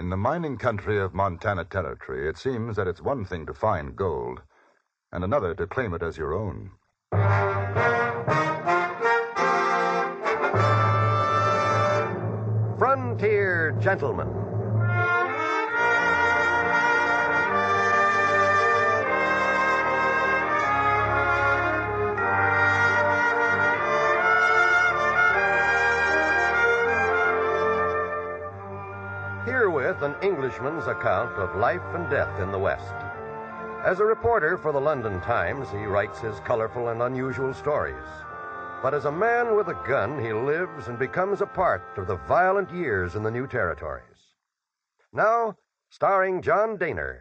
In the mining country of Montana Territory, it seems that it's one thing to find gold and another to claim it as your own. Frontier Gentleman. Herewith an Englishman's account of life and death in the West. As a reporter for the London Times, he writes his colorful and unusual stories. But as a man with a gun, he lives and becomes a part of the violent years in the new territories. Now, starring John Dehner,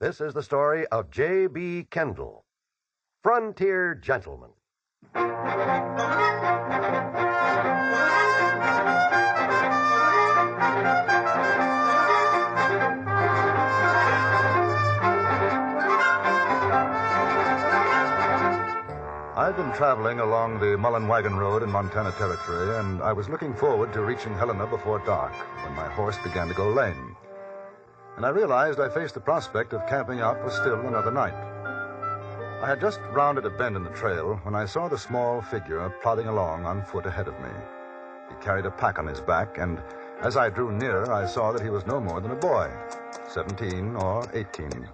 this is the story of J.B. Kendle, Frontier Gentleman. I'd been traveling along the Mullen Wagon Road in Montana Territory, and I was looking forward to reaching Helena before dark when my horse began to go lame. And I realized I faced the prospect of camping out for still another night. I had just rounded a bend in the trail when I saw the small figure plodding along on foot ahead of me. He carried a pack on his back, and as I drew nearer, I saw that he was no more than a boy, 17 or 18.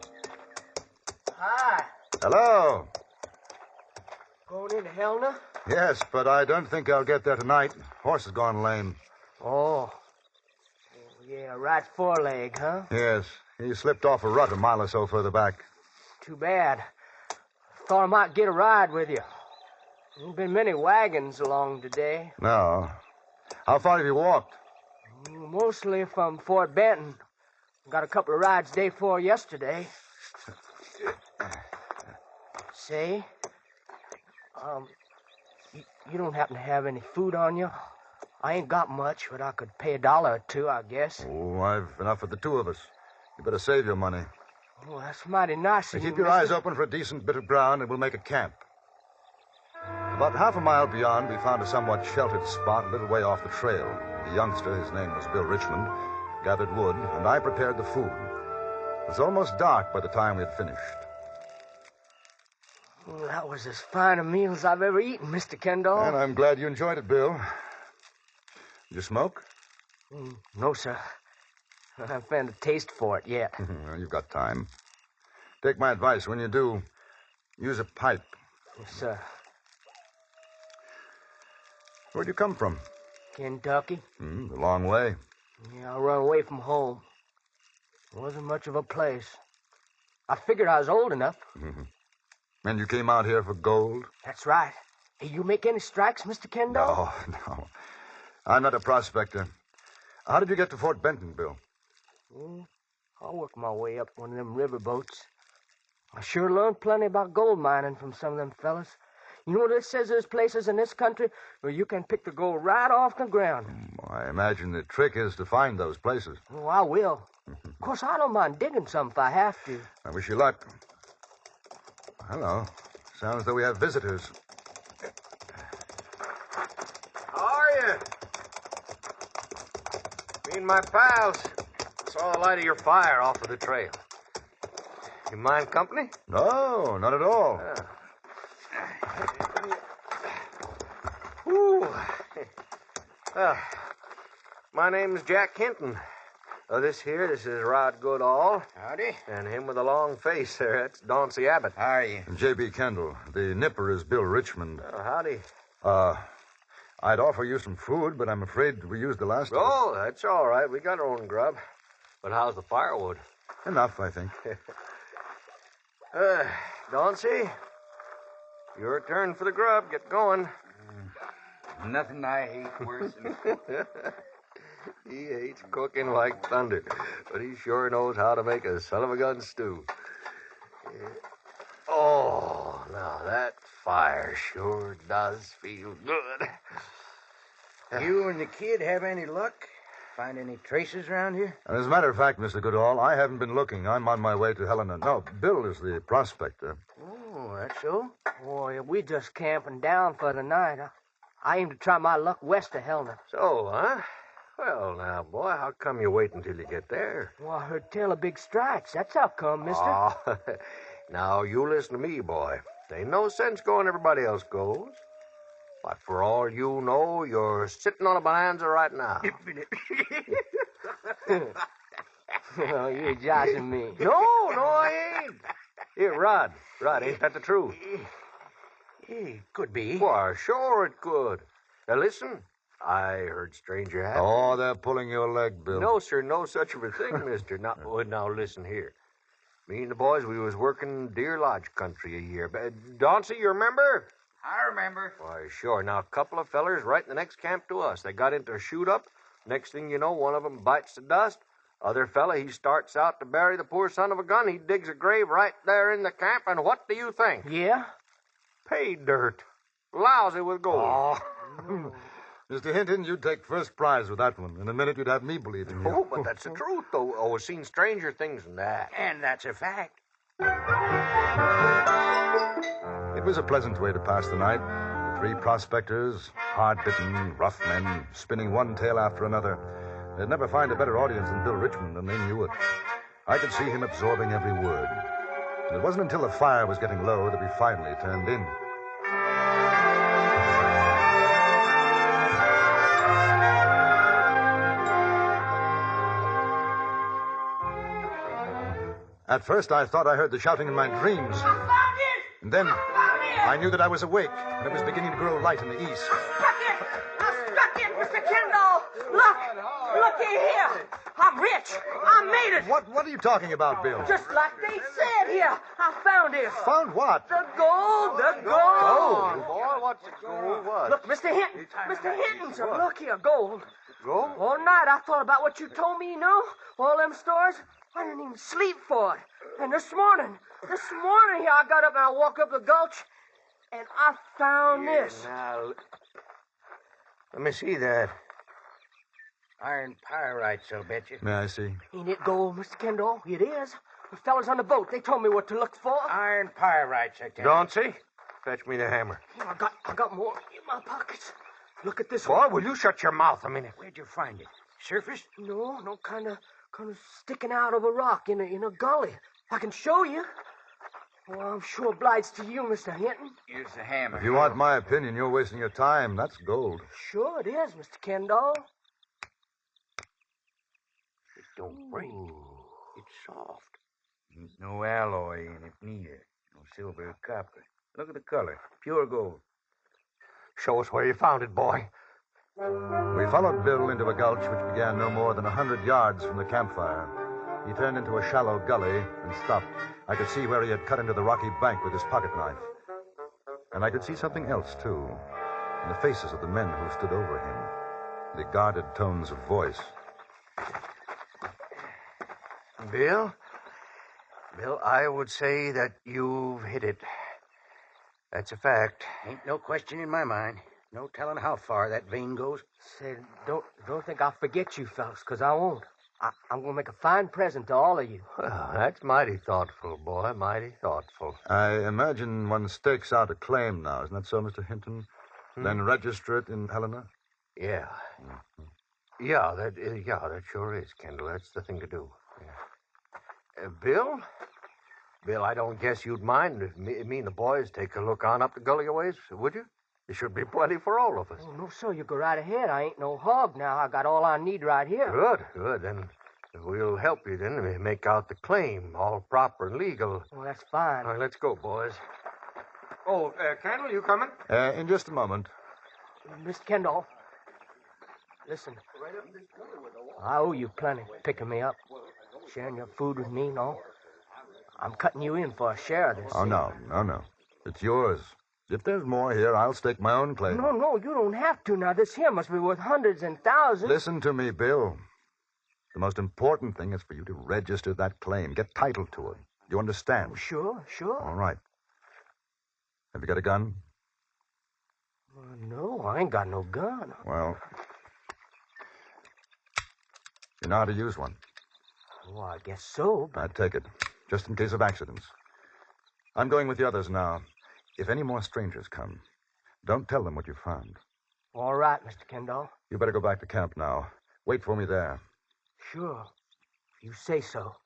Hi. Hello. Going into Helena? Yes, but I don't think I'll get there tonight. Horse has gone lame. Oh. Yeah, right foreleg, huh? Yes, he slipped off a rut a mile or so further back. Too bad. Thought I might get a ride with you. There's been many wagons along today. No. How far have you walked? Mostly from Fort Benton. Got a couple of rides day before yesterday. Say, you don't happen to have any food on you? I ain't got much, but I could pay $1 or $2, I guess. Oh, I've enough for the two of us. You better save your money. Oh, that's mighty nice of you, Keep your eyes open for a decent bit of ground, and we'll make a camp. About half a mile beyond, we found a somewhat sheltered spot a little way off the trail. The youngster, his name was Bill Richmond, gathered wood, and I prepared the food. It was almost dark by the time we had finished. Well, that was as fine a meal as I've ever eaten, Mr. Kendall. And I'm glad you enjoyed it, Bill. Did you smoke? No, sir. I haven't found a taste for it yet. Well, you've got time. Take my advice. When you do, use a pipe. Yes, sir. Where'd you come from? Kentucky. A long way. Yeah, I run away from home. It wasn't much of a place. I figured I was old enough. And you came out here for gold? That's right. Hey, you make any strikes, Mr. Kendall? No. I'm not a prospector. How did you get to Fort Benton, Bill? I worked my way up one of them river boats. I sure learned plenty about gold mining from some of them fellas. You know, this says there's places in this country where you can pick the gold right off the ground. I imagine the trick is to find those places. Oh, I will. Of course, I don't mind digging some if I have to. I wish you luck. Hello. Sounds as though we have visitors. How are you? Me and my pals saw the light of your fire off of the trail. You mind company? No, not at all. Ooh. My name's Jack Kenton. This is Rod Goodall. Howdy. And him with the long face there, that's Dauncey Abbott. How are you? J.B. Kendle. The nipper is Bill Richmond. Howdy. I'd offer you some food, but I'm afraid we used the last of it. Oh, that's all right. We got our own grub. But how's the firewood? Enough, I think. Dauncey, your turn for the grub. Get going. Nothing I hate worse than... He hates cooking like thunder, but he sure knows how to make a son-of-a-gun stew. Oh, now that fire sure does feel good. You and the kid have any luck? Find any traces around here? As a matter of fact, Mr. Goodall, I haven't been looking. I'm on my way to Helena. No, Bill is the prospector. Oh, that's so? Boy, we just camping down for the night. I aim to try my luck west of Helena. So, huh? Well, now, boy, how come you wait until you get there? Well, I heard tell of big strikes. That's how come, mister. Oh, now, you listen to me, boy. There ain't no sense going everybody else goes. But for all you know, you're sitting on a bonanza right now. Oh, you're joshing me. No, I ain't. Here, Rod, ain't that the truth? Could be. Why, sure it could. Now, listen, I heard stranger had... Oh, they're pulling your leg, Bill. No, sir, no such of a thing, mister. Now, listen here. Me and the boys, we was working Deer Lodge country a year. Dauncey, you remember? I remember. Why, sure. Now, a couple of fellers right in the next camp to us. They got into a shoot-up. Next thing you know, one of them bites the dust. Other fella, he starts out to bury the poor son of a gun. He digs a grave right there in the camp, and what do you think? Yeah? Pay dirt. Lousy with gold. Oh. Mr. Hinton, you'd take first prize with that one. In a minute, you'd have me believing you. Oh, but that's the truth, though. Oh, I've seen stranger things than that. And that's a fact. It was a pleasant way to pass the night. The three prospectors, hard-bitten, rough men, spinning one tale after another. They'd never find a better audience than Bill Richmond, and they knew it. I could see him absorbing every word. And it wasn't until the fire was getting low that we finally turned in. At first, I thought I heard the shouting in my dreams. I found it! And then I I knew that I was awake, and it was beginning to grow light in the east. struck it! I struck it, Mr. Kendle! Looky here! I'm rich! I made it! What are you talking about, Bill? Just like they said here. I found it. Found what? The gold! Gold? Boy, what's gold? What? Look, Mr. Hinton. Mr. Hinton, sir. Look here, gold. Gold? All night I thought about what you told me, you know? All them stores. I didn't even sleep for it. And this morning here I got up and I walked up the gulch and I found this. Now, let me see that. Iron pyrites, I'll bet you. May I see? Ain't it gold, Mr. Kendall? It is. The fellas on the boat, they told me what to look for. Iron pyrites, I tell you. Dauncey, fetch me the hammer. Yeah, I got more in my pockets. Look at this Boy, one. will you shut your mouth a minute? Where'd you find it? Surface? No, kind of sticking out of a rock in a gully. I can show you. Well, I'm sure obliged to you, Mr. Hinton. Here's the hammer. If you want my opinion, you're wasting your time. That's gold. Sure it is, Mr. Kendall. It don't break. It's soft. Ain't no alloy in it neither. No silver or copper. Look at the color. Pure gold. Show us where you found it, boy. We followed Bill into a gulch which began no more than 100 yards from the campfire. He turned into a shallow gully and stopped. I could see where he had cut into the rocky bank with his pocket knife. And I could see something else, too, in the faces of the men who stood over him, the guarded tones of voice. Bill, I would say that you've hit it. That's a fact. Ain't no question in my mind. No telling how far that vein goes. Say, don't think I'll forget you fellas, because I won't. I'm going to make a fine present to all of you. Well, that's mighty thoughtful, boy, mighty thoughtful. I imagine one stakes out a claim now. Isn't that so, Mr. Hinton? Then register it in Helena? Yeah. Yeah, that sure is, Kendall. That's the thing to do. Yeah. Bill, I don't guess you'd mind if me and the boys take a look on up the gully a ways, would you? There should be plenty for all of us. Oh, no, sir, you go right ahead. I ain't no hog now. I got all I need right here. Good. Then we'll help you then. We make out the claim, all proper and legal. Well, that's fine. All right, let's go, boys. Oh, Kendall, you coming? In just a moment. Mr. Kendall, listen. I owe you plenty picking me up, sharing your food with me and all. I'm cutting you in for a share of this. Oh, no. It's yours. If there's more here, I'll stake my own claim. No, you don't have to. Now, this here must be worth hundreds and thousands. Listen to me, Bill. The most important thing is for you to register that claim. Get title to it. You understand? Sure. All right. Have you got a gun? No, I ain't got no gun. Well, you know how to use one. Well, I guess so, but... I'd take it, just in case of accidents. I'm going with the others now. If any more strangers come, don't tell them what you found. All right, Mr. Kendall. You better go back to camp now. Wait for me there. Sure. If you say so.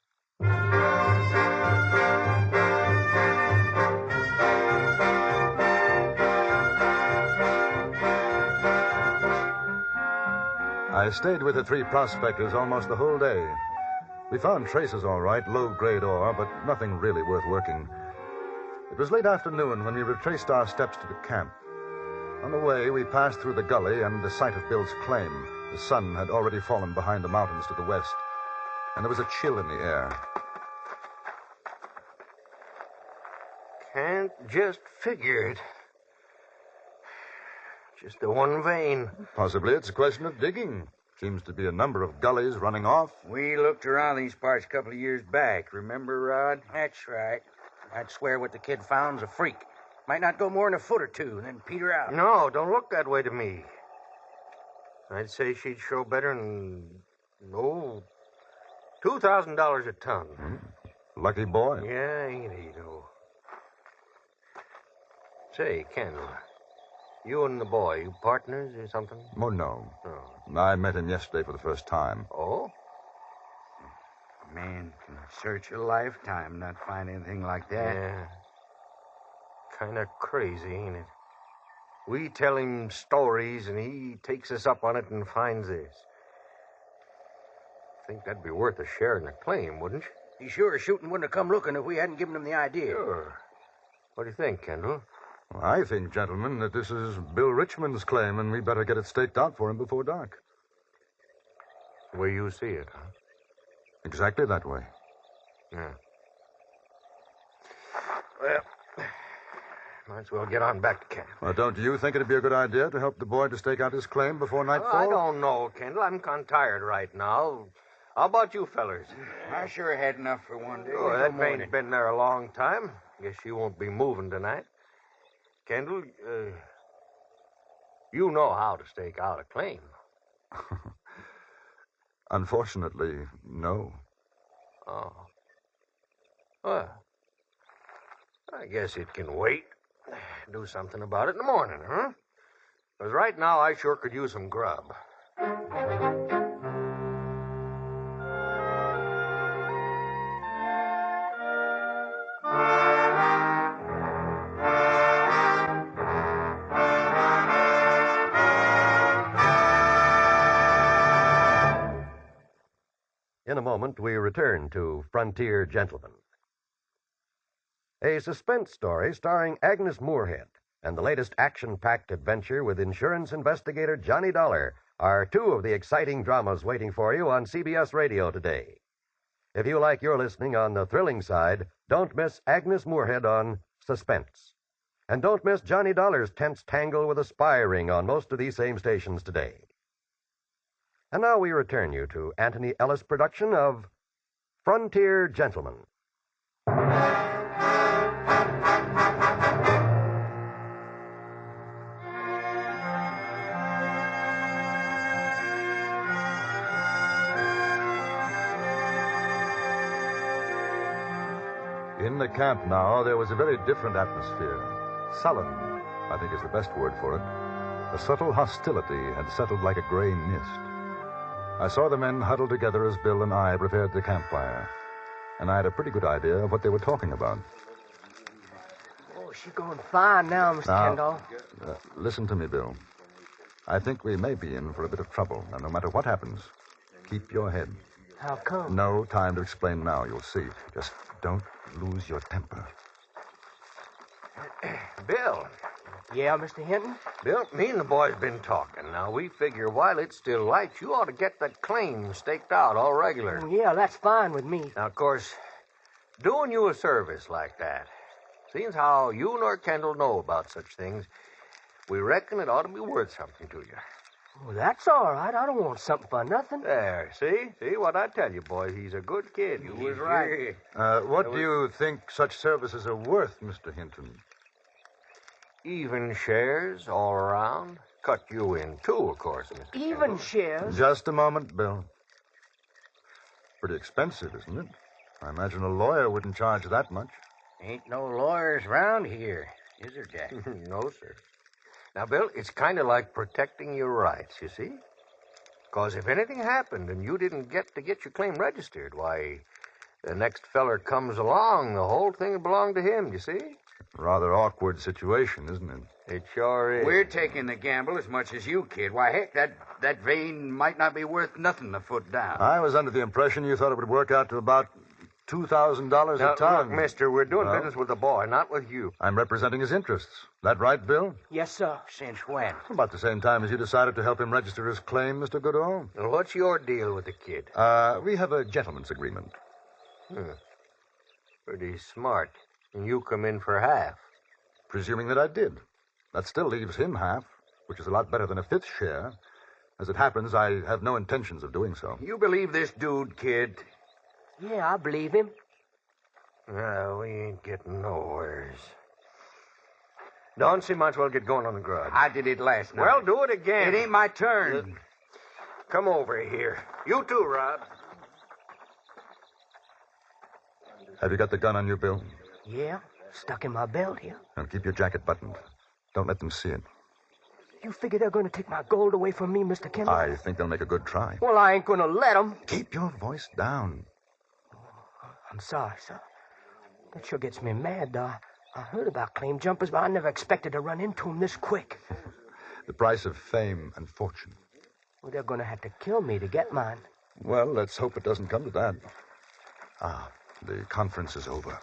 I stayed with the three prospectors almost the whole day. We found traces all right, low-grade ore, but nothing really worth working. It was late afternoon when we retraced our steps to the camp. On the way, we passed through the gully and the site of Bill's claim. The sun had already fallen behind the mountains to the west, and there was a chill in the air. Can't just figure it. Just the one vein. Possibly it's a question of digging. Seems to be a number of gullies running off. We looked around these parts a couple of years back. Remember, Rod? That's right. I'd swear what the kid found's a freak. Might not go more than a foot or two, then peter out. No, don't look that way to me. I'd say she'd show better than, $2,000 a ton. Lucky boy. Yeah, ain't he, though? Say, Kendle, you and the boy, you partners or something? Oh, no. Oh. I met him yesterday for the first time. Oh? A man can search a lifetime, not find anything like that. Yeah. Kind of crazy, ain't it? We tell him stories, and he takes us up on it and finds this. Think that'd be worth a share in the claim, wouldn't you? Be sure shooting wouldn't have come looking if we hadn't given him the idea. Sure. What do you think, Kendle? Well, I think, gentlemen, that this is Bill Richmond's claim, and we better get it staked out for him before dark. The way you see it, huh? Exactly that way. Yeah. Well, might as well get on back to camp. Well, don't you think it'd be a good idea to help the boy to stake out his claim before nightfall? I don't know, Kendle. I'm kind of tired right now. How about you fellers? I sure had enough for one day. Oh, that vein's been there a long time. Guess you won't be moving tonight. Kendle, you know how to stake out a claim. Unfortunately, no. Oh. Well, I guess it can wait. Do something about it in the morning, huh? Because right now I sure could use some grub. In a moment, we return to Frontier Gentlemen. A suspense story starring Agnes Moorehead and the latest action-packed adventure with insurance investigator Johnny Dollar are two of the exciting dramas waiting for you on CBS Radio today. If you like your listening on the thrilling side, don't miss Agnes Moorehead on Suspense. And don't miss Johnny Dollar's tense tangle with a spy ring on most of these same stations today. And now we return you to Anthony Ellis' production of Frontier Gentlemen. In the camp now, there was a very different atmosphere. Sullen, I think is the best word for it. A subtle hostility had settled like a gray mist. I saw the men huddled together as Bill and I prepared the campfire, and I had a pretty good idea of what they were talking about. Oh, she's going fine now, Mr. Kendall. Listen to me, Bill. I think we may be in for a bit of trouble, and no matter what happens, keep your head. How come? No time to explain now, you'll see. Just don't lose your temper. Bill. Yeah, Mr. Hinton? Bill, me and the boys been talking. Now, we figure while it's still light, you ought to get that claim staked out all regular. Oh, yeah, that's fine with me. Now, of course, doing you a service like that, seeing how you nor Kendall know about such things, we reckon it ought to be worth something to you. Well, that's all right. I don't want something for nothing. There, see? See what I tell you, boys? He's a good kid. You was right. What do you think such services are worth, Mr. Hinton? Even shares all around. Cut you in, too, of course, Mr. Even Kendall. shares? Just a moment, Bill. Pretty expensive, isn't it? I imagine a lawyer wouldn't charge that much. Ain't no lawyers around here, is there, Jack? No, sir. Now, Bill, it's kind of like protecting your rights, you see? Of Because if anything happened and you didn't get your claim registered, why, the next feller comes along, the whole thing would belong to him, you see? Rather awkward situation, isn't it? It sure is. We're taking the gamble as much as you, kid. Why, heck, that vein might not be worth nothing a foot down. I was under the impression you thought it would work out to about $2,000 Now, a ton. look, mister, we're doing Well? business with the boy, not with you. I'm representing his interests. That right, Bill? Yes, sir. Since when? About the same time as you decided to help him register his claim, Mr. Goodall. Now, what's your deal with the kid? We have a gentleman's agreement. Pretty smart. And you come in for half. Presuming that I did. That still leaves him half, which is a lot better than a fifth share. As it happens, I have no intentions of doing so. You believe this dude, kid? Yeah, I believe him. No, we ain't getting nowheres. Don't might as well get going on the grub. I did it last night. Well, do it again. It ain't my turn. Come over here. You too, Rob. Have you got the gun on you, Bill? Yeah, stuck in my belt here. Now keep your jacket buttoned. Don't let them see it. You figure they're going to take my gold away from me, Mr. Kendle? I think they'll make a good try. Well, I ain't going to let them. Keep your voice down. I'm sorry, sir. That sure gets me mad, though. I heard about claim jumpers, but I never expected to run into them this quick. The price of fame and fortune. Well, they're going to have to kill me to get mine. Well, let's hope it doesn't come to that. The conference is over.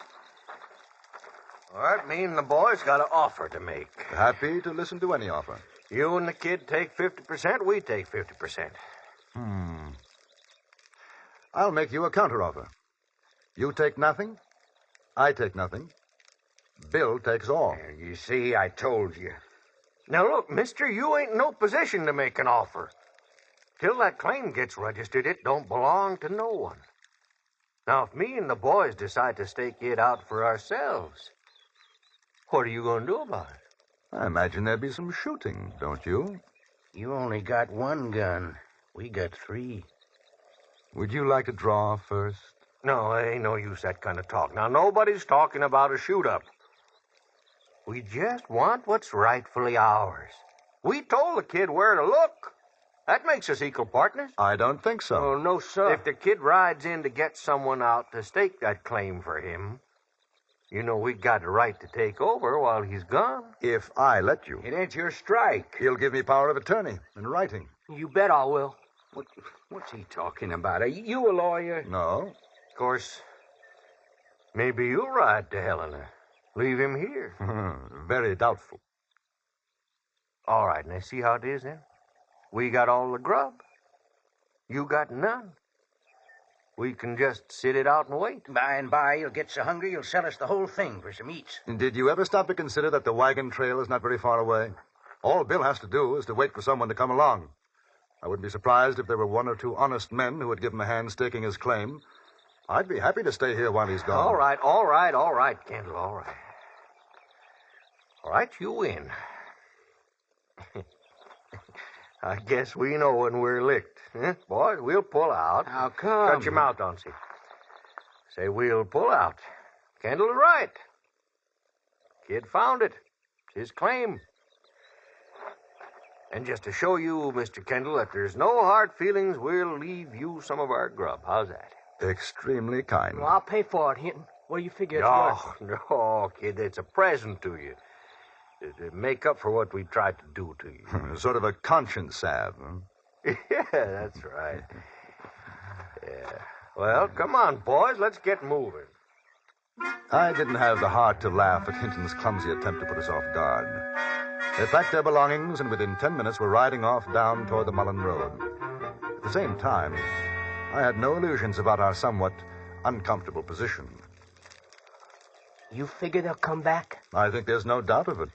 All right, me and the boys got an offer to make. Happy to listen to any offer. You and the kid take 50%, we take 50%. I'll make you a counteroffer. You take nothing, I take nothing. Bill takes all. You see, I told you. Now, look, mister, you ain't in no position to make an offer. Till that claim gets registered, it don't belong to no one. Now, if me and the boys decide to stake it out for ourselves, what are you going to do about it? I imagine there'd be some shooting, don't you? You only got one gun. We got 3. Would you like to draw first? No, ain't no use that kind of talk. Now, nobody's talking about a shoot-up. We just want what's rightfully ours. We told the kid where to look. That makes us equal partners. I don't think so. Oh, no, sir. If the kid rides in to get someone out to stake that claim for him, you know we got a right to take over while he's gone. If I let you, It ain't your strike. he'll give me power of attorney in writing. You bet I will. What's he talking about? Are you a lawyer? No. Of course, maybe you'll ride to Helena. Leave him here. Very doubtful. All right, now see how it is then? We got all the grub. You got none. We can just sit it out and wait. By and by, you'll get so hungry you'll sell us the whole thing for some eats. Did you ever stop to consider that the wagon trail is not very far away? All Bill has to do is to wait for someone to come along. I wouldn't be surprised if there were 1 or 2 honest men who would give him a hand staking his claim. I'd be happy to stay here while he's gone. All right, Kendle, all right. All right, you win. I guess we know when we're licked. Huh? Boys, we'll pull out. How come? Shut your mouth, Donsie. Say we'll pull out. Kendall is right. Kid found it. It's his claim. And just to show you, Mr. Kendall, that there's no hard feelings, we'll leave you some of our grub. How's that? Extremely kind. Well, I'll pay for it, Hinton. What do you figure it's worth? No, kid, it's a present to you. To make up for what we tried to do to you. Sort of a conscience salve. Huh? Yeah, that's right. Yeah. Well, come on, boys. Let's get moving. I didn't have the heart to laugh at Hinton's clumsy attempt to put us off guard. They packed their belongings and within 10 minutes were riding off down toward the Mullen Road. At the same time, I had no illusions about our somewhat uncomfortable position. You figure they'll come back? I think there's no doubt of it.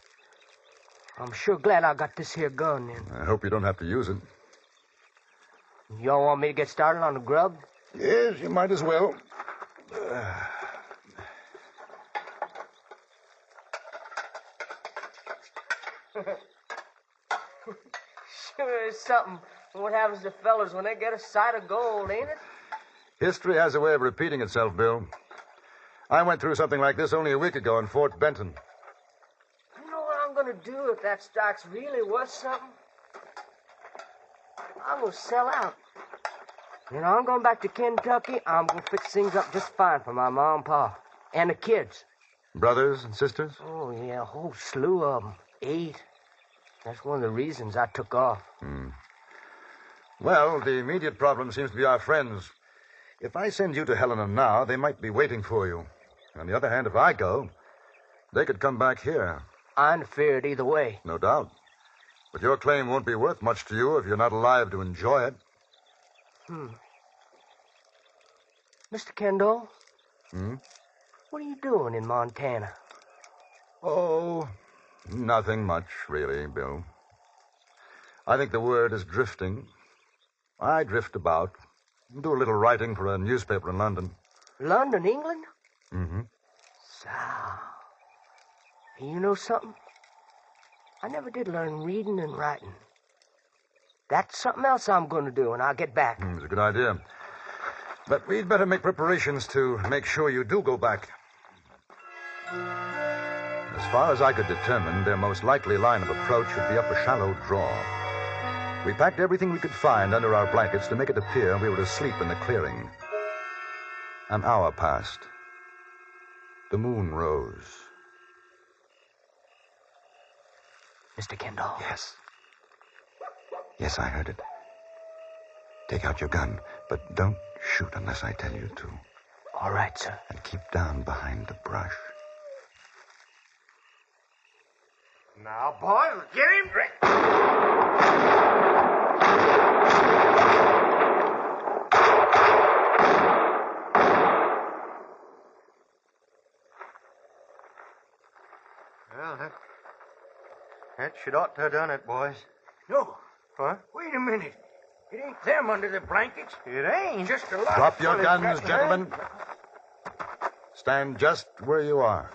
I'm sure glad I got this here gun, then. I hope you don't have to use it. Y'all want me to get started on the grub? Yes, you might as well. Sure is something. What happens to fellas when they get a sight of gold, ain't it? History has a way of repeating itself, Bill. I went through something like this only a week ago in Fort Benton. You know what I'm going to do if that stock's really worth something? I'm going to sell out. You know, I'm going back to Kentucky. I'm going to fix things up just fine for my mom and pa. And the kids. Brothers and sisters? Oh, yeah, a whole slew of them. 8. That's one of the reasons I took off. Well, the immediate problem seems to be our friends. If I send you to Helena now, they might be waiting for you. On the other hand, if I go, they could come back here. I'm feared either way. No doubt. But your claim won't be worth much to you if you're not alive to enjoy it. Mr. Kendle? Hmm? What are you doing in Montana? Oh, nothing much, really, Bill. I think the word is drifting. I drift about, do a little writing for a newspaper in London. London, England? Mm-hmm. So, you know something? I never did learn reading and writing. That's something else I'm going to do when I get back. It's a good idea. But we'd better make preparations to make sure you do go back. As far as I could determine, their most likely line of approach would be up a shallow draw. We packed everything we could find under our blankets to make it appear we were asleep in the clearing. An hour passed. The moon rose. Mr. Kendle? Yes. Yes, I heard it. Take out your gun, but don't shoot unless I tell you to. All right, sir. And keep down behind the brush. Now, boys, get him ready. Well, that should ought to have done it, boys. No. Huh? Wait a minute. It ain't them under the blankets. It ain't. Just a lot Drop of your fellas guns, got- gentlemen. Stand just where you are.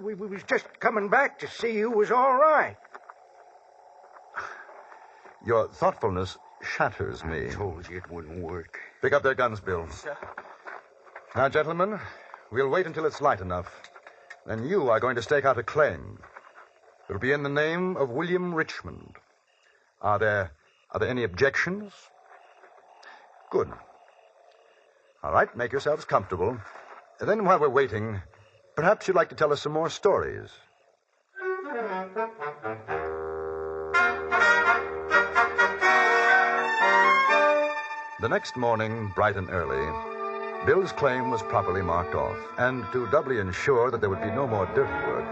We was just coming back to see you was all right. Your thoughtfulness shatters me. Told you it wouldn't work. Pick up their guns, Bill. Sir. Now, gentlemen, we'll wait until it's light enough. Then you are going to stake out a claim. It'll be in the name of William Richmond. Are there any objections? Good. All right, make yourselves comfortable. And then while we're waiting, perhaps you'd like to tell us some more stories. The next morning, bright and early, Bill's claim was properly marked off, and to doubly ensure that there would be no more dirty work,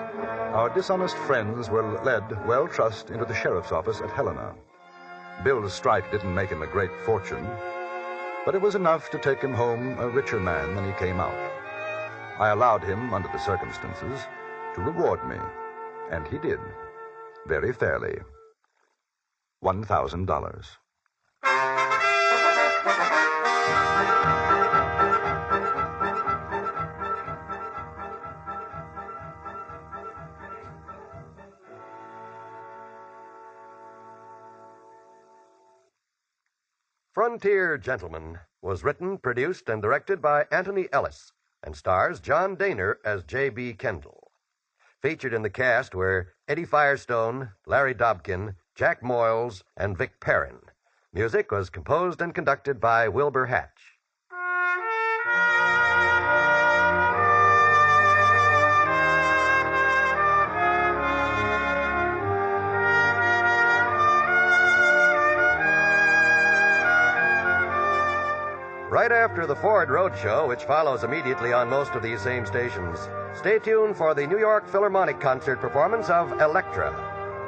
our dishonest friends were led, well trussed, into the sheriff's office at Helena. Bill's strike didn't make him a great fortune, but it was enough to take him home a richer man than he came out. I allowed him, under the circumstances, to reward me, and he did, very fairly. $1,000. Frontier Gentleman was written, produced, and directed by Anthony Ellis and stars John Dehner as J.B. Kendle. Featured in the cast were Eddie Firestone, Larry Dobkin, Jack Moyles, and Vic Perrin. Music was composed and conducted by Wilbur Hatch. Right after the Ford Roadshow, which follows immediately on most of these same stations, stay tuned for the New York Philharmonic concert performance of Elektra.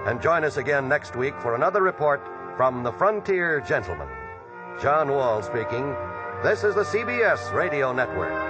And join us again next week for another report from the Frontier Gentleman. John Wall speaking. This is the CBS Radio Network.